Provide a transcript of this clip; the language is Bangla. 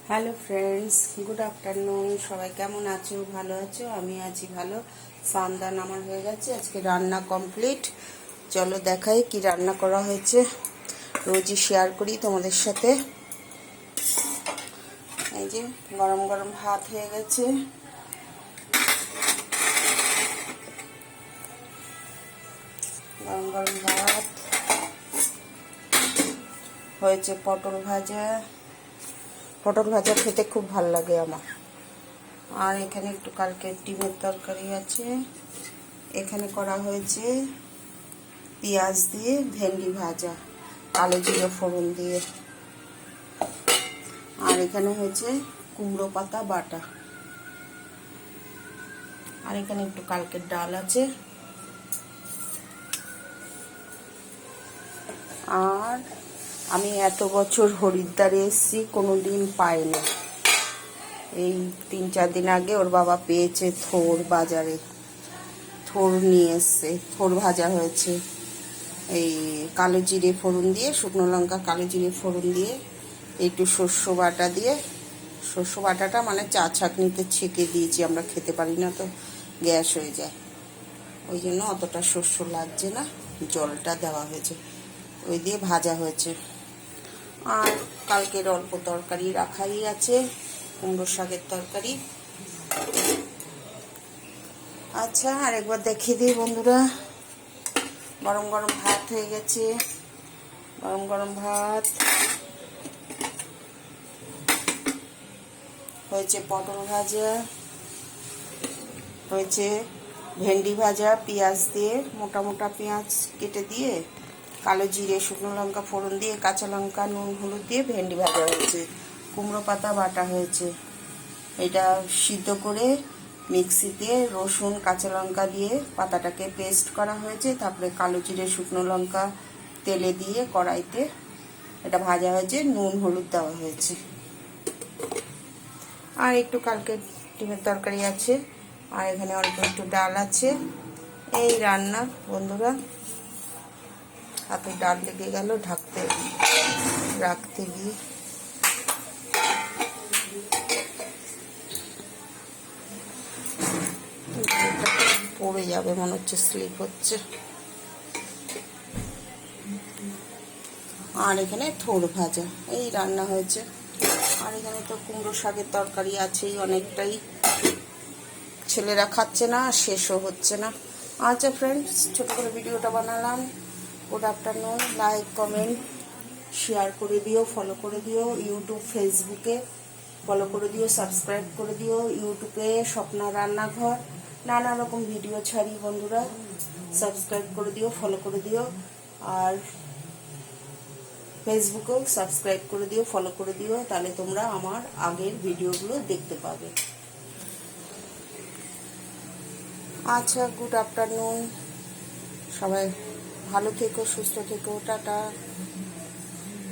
Hello friends, good afternoon. সবাই কেমন আছো? ভালো আছো? আমি আছি ভালো। সান্দান আমার হয়ে গেছে, আজকে রান্না কমপ্লিট। চলো দেখাই কি রান্না করা হয়েছে। রোজই শেয়ার করি তোমাদের সাথে। এই যে গরম গরম ভাত হয়ে গেছে, গরম গরম ভাত হয়েছে। পটল ভাজা, পটল ভাজা খেতে খুব ভালো লাগে আমার। আর এখানে একটু কালকে ডিমের তরকারি আছে। এখানে করা হয়েছে পেঁয়াজ দিয়ে ভেন্ডি ভাজা, কালো জিরে ফোড়ন দিয়ে। আর এখানে হয়েছে কুমড়ো পাতা বাটা। আর এখানে একটু কালকের ডাল আছে। আর আমি এত বছর হরিদ্বারে এসেছি, কোনো দিন পাইনি। এই 3-4 দিন আগে ওর বাবা পেয়েছে থোর বাজারে, থোর নিয়ে এসছে। থোর ভাজা হয়েছে এই কালো জিরে ফোড়ন দিয়ে, শুকনো লঙ্কা কালো জিরে ফোড়ন দিয়ে, একটু শস্য বাটা দিয়ে। শস্য বাটাটা মানে চা ছাঁকনিতে ছেঁকে দিয়েছি, আমরা খেতে পারি না তো, গ্যাস হয়ে যায়, ওই জন্য অতটা শস্য লাগছে না, জলটা দেওয়া হয়েছে। ওই দিয়ে ভাজা হয়েছে। আর কালকের অল্প তরকারি রাখাই আছে, কুমড়ো শাকের তরকারি। আচ্ছা, আরেকবার দেখিয়ে দিই বন্ধুরা। গরম গরম ভাত হয়ে গেছে, গরম গরম ভাত হয়েছে। পটল ভাজা হয়েছে, ভেন্ডি ভাজা পেঁয়াজ দিয়ে, মোটা মোটা পেঁয়াজ কেটে দিয়ে, কালো জিরে শুকনো লঙ্কা ফোড়ন দিয়ে, কাঁচা লঙ্কা নুন হলুদ দিয়ে ভেন্ডি ভাজা হয়েছে। কুমড়ো পাতা বাটা হয়েছে। এটা সিদ্ধ করে মিক্সিতে রসুন কাঁচা লঙ্কা দিয়ে পাতাটাকে পেস্ট করা হয়েছে। তারপরে কালো জিরে শুকনো লঙ্কা তেলে দিয়ে কড়াইতে এটা ভাজা হয়েছে, নুন হলুদ দেওয়া হয়েছে। আর একটু কালকে ডিমের তরকারি আছে। আর এখানে অল্প একটু ডাল আছে। এই রান্না বন্ধুরা। হাতে ডাল লেগে গেল ঢাকতে রাখতে গিয়ে। পড়ে যাবে মনে হচ্ছে, স্লিপ হচ্ছে। আর এখানে থোর ভাজা, এই রান্না হয়েছে। আর এখানে তো কুমড়ো শাকের তরকারি আছেই অনেকটাই, ছেলেরা খাচ্ছে না, শেষও হচ্ছে না। আচ্ছা ফ্রেন্ডস, ছোট করে ভিডিওটা বানালাম। Good afternoon. Like comment share করে দিও, ফলো করে দিও। ইউটিউব ফেসবুকে ফলো করে দিও, সাবস্ক্রাইব করে দিও। ইউটিউবে স্বপ্না রান্নাঘর নানা রকম ভিডিও ছাড়ি বন্ধুরা, সাবস্ক্রাইব করে দিও, ফলো করে দিও। আর ফেসবুকেও সাবস্ক্রাইব করে দিও, ফলো করে দিও, তাহলে তোমরা আমার আগের ভিডিওগুলো দেখতে পাবে। আচ্ছা, গুড আফটারনুন। সবাই ভালো থেকো, সুস্থ থেকো, টাটা।